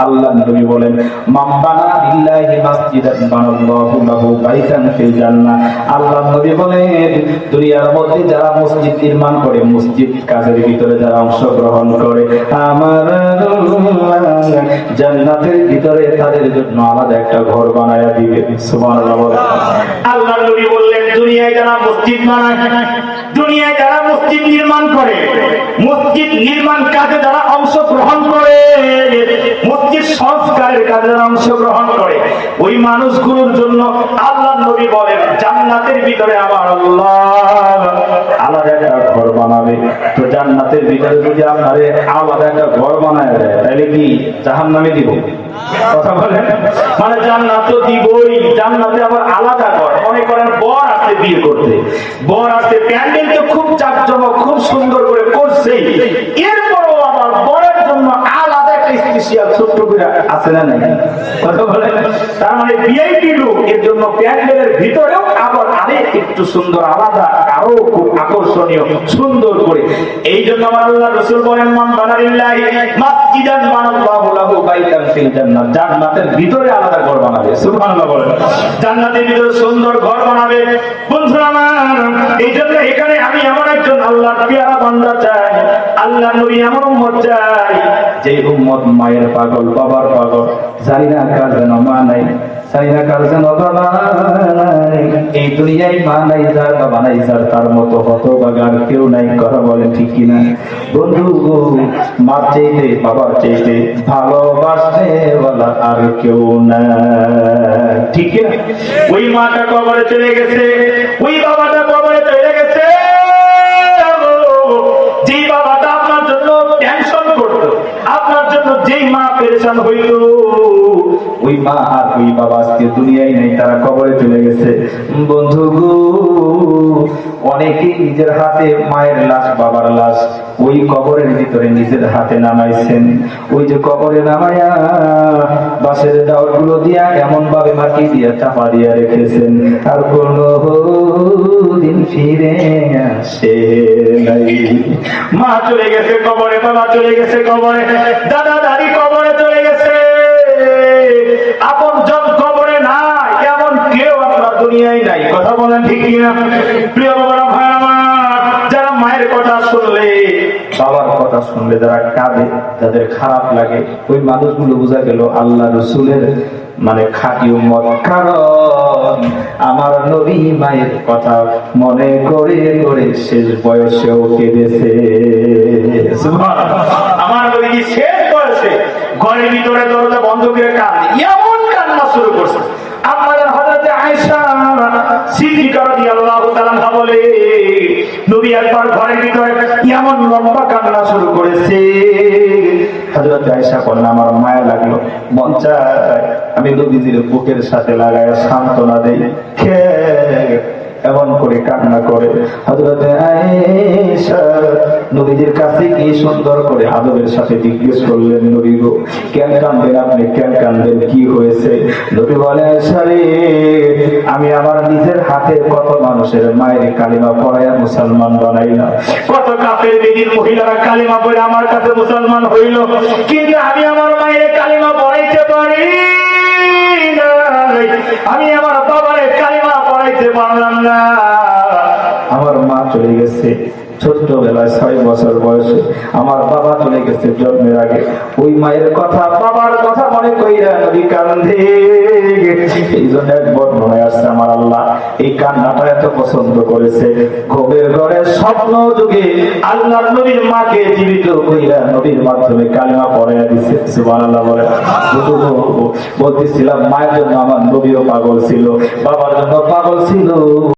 আল্লাহ নবী বলেন মান বানা লিল্লাহি মাসজিদান বানাল্লাহু লাহু বাইতান ফিল জান্নাহ। আল্লাহ নবী বলেন দুনিয়ার মধ্যে যারা মসজিদ নির্মাণ করে, মসজিদ কাজের ভিতরে যারা অংশগ্রহণ করে, আমার জান্নাতের ভিতরে তাদের জন্য আলাদা একটা ঘর বানায়া দিবে। সুবহানাল্লাহ। আল্লাহ নবী বললেন দুনিয়ায় যারা মসজিদ বানায়, দুনিয়ায় যারা মসজিদ নির্মাণ করে, মসজিদ নির্মাণ কাজে যারা অংশগ্রহণ করে, মসজিদ সংস্কারের কাজে যারা অংশগ্রহণ করে, ওই মানুষগুলোর জন্য আল্লাহ নবী বলেন জান্নাতের ভিতরে আমার আল্লাহ আলাদা একটা ঘর বানাবে। তো জান্নাতের ভিতরে যদি আপনারে আলাদা একটা ঘর বানায় দেয় তাহলে কি জাহান্নামে দিব? কথা বলেন। মানে জান্নাত তো দিবই, জান্নাতে আবার আলাদা ঘর। মনে করেন বর আছে বিয়ে করতে, বর আছে, প্যান্ডেল তো খুব জাঁকজমক খুব সুন্দর করে করছে, এরপরও আবার বরের জন্য আলাদা একটা স্পেশাল ছোট্ট করে আছে না নাই? কথা বলেন। তার মানে ভিআইপি লোক, এর জন্য প্যান্ডেলের ভিতরেও আবার আরেক একটু সুন্দর আলাদা, আরো খুব আকর্ষণীয় সুন্দর করে। এই জন্য আমার আল্লাহ রাসূল বলেন মান বানা লিল্লাহি মাসজিদান বানাল্লাহু লাহু বাইতান ফিল জান্নাহ। জান্নাতের ভিতরে আলাদা ঘর বানাবে। সুবহানাল্লাহ বলেন। জান্নাতের ভিতরে সুন্দর ঘর বানাবে। বন্ধুরা আমার, এই জন্য এখানে আমি এমন একজন আল্লাহর পেয়ারা বান্দা চাই, আল্লাহ নবী এমন উম্মত চাই যে উম্মত মায়ের পাগল, বাবার পাগল, জানি না কার যেন মা নাই, জানি না কার যেন বাবা নাই, এই দুনিয়ায় মা নাই যার, বাবা নাই যার, তার মতো হতভাগার কেউ নাই। কথা বলে ঠিক কিনা? বন্ধু, মার চাইতে বাবার চাইতে ভালোবাসতে বলা আর কেউ না, ঠিক কিনা? ওই মাটা কবরে চলে গেছে, ওই বাবাটা কবরে চলে গেছে, যেই বাবাটা আপনার জন্য টেনশন করতো, আপনার জন্য যেই মা পেরেশান হইল, ওই মা আর ওই বাবা আজকে দুনিয়ায় নেই, তারা কবরে চলে গেছে। বন্ধু গো, অনেকেই নিজের হাতে মায়ের লাশ, বাবার লাশ ওই কবরের ভিতরে নিজের হাতে নামাইছেন। ওই যে কবরে নামাইয়া বাঁশের দাওয়াগুলো দিয়া এমন ভাবে মাটি দিয়া চাপা দিয়া রেখেছেন, আর কোনো দিন ফিরে আসে নাই। মা চলে গেছে কবরে, বাবা চলে গেছে কবরে, দাদা দাদি কবরে চলে গেছে, আপন জন কবরে নাই, এমন কেউ আপনার দুনিয়ায় নাই। কথা বলেন ঠিক কিনা? প্রিয় বাবারা, ভাই আমার, যারা মায়ের কথা শুনলে, বাবার কথা শুনলে যারা কাঁদে, যাদের খারাপ লাগে, ওই মানুষগুলো বোঝা গেল আল্লাহ রসুলের মানে খাঁটি উম্মত। কারণ আমার নবী মায়ের কথা মনে করে করে শেষ বয়সেও কেঁদেছে। আমার নবী শেষ বয়সে ঘরের ভিতরে দরজা বন্ধ করে কাঁদে, এমন কান্না শুরু করছে। আপনাদের হযরত আয়েশা সিদ্দিকা রাদিয়াল্লাহু তাআলা বলে নবী একবার ঘরের ভিতরে এমন লম্বা কান্না শুরু করেছে, হযরত আয়েশা বলেন আমার মায়া লাগলো, মন চায় আমি নবীজির বুকের সাথে লাগায়া সান্ত্বনা দেই। এমন করে কান্না করে হযরত আয়েশা নবীজির কাছে কি সুন্দর করে আদবের সাথে জিজ্ঞেস করলেন, নবী গো কেন কাঁদবেন আপনি, কেন কাঁদবেন, কি হয়েছে? নবী বলে আয়েশা রে, আমি আমার নিজের হাতে কত মানুষের মায়ের কালিমা পড়াইয়া মুসলমান বানাইলাম, কত কাফের বেদিন মহিলারা কালিমা পড়ে আমার কাছে মুসলমান হইল, কিন্তু আমি আমার মায়ের কালিমা পড়াইতে পারি না, আমি আমার বাবার কালিমা পড়াইতে পারলাম না। আমার মা চলে গেছে ছোট্টবেলায় 6 বছর বয়সে, আমার বাবা চলে গেছে জন্মের আগে। ওই মায়ের কথা, বাবার কথা মনে কইরা নবী কান্দে। এই জন্য এক বর্ণনায় আসছে আমার আল্লাহ এই কান্নাটা এত পছন্দ করেছে, ঘুমের ঘরে স্বপ্ন যুগে আল্লাহর নবীর মাকে জীবিত কইরা নবীর মাধ্যমে কালিমা পড়াইয়া দিচ্ছে। সুবহানাল্লাহ বলে। বলতেছিলাম মায়ের জন্য আমার নবীও পাগল ছিল, বাবার জন্য পাগল ছিল।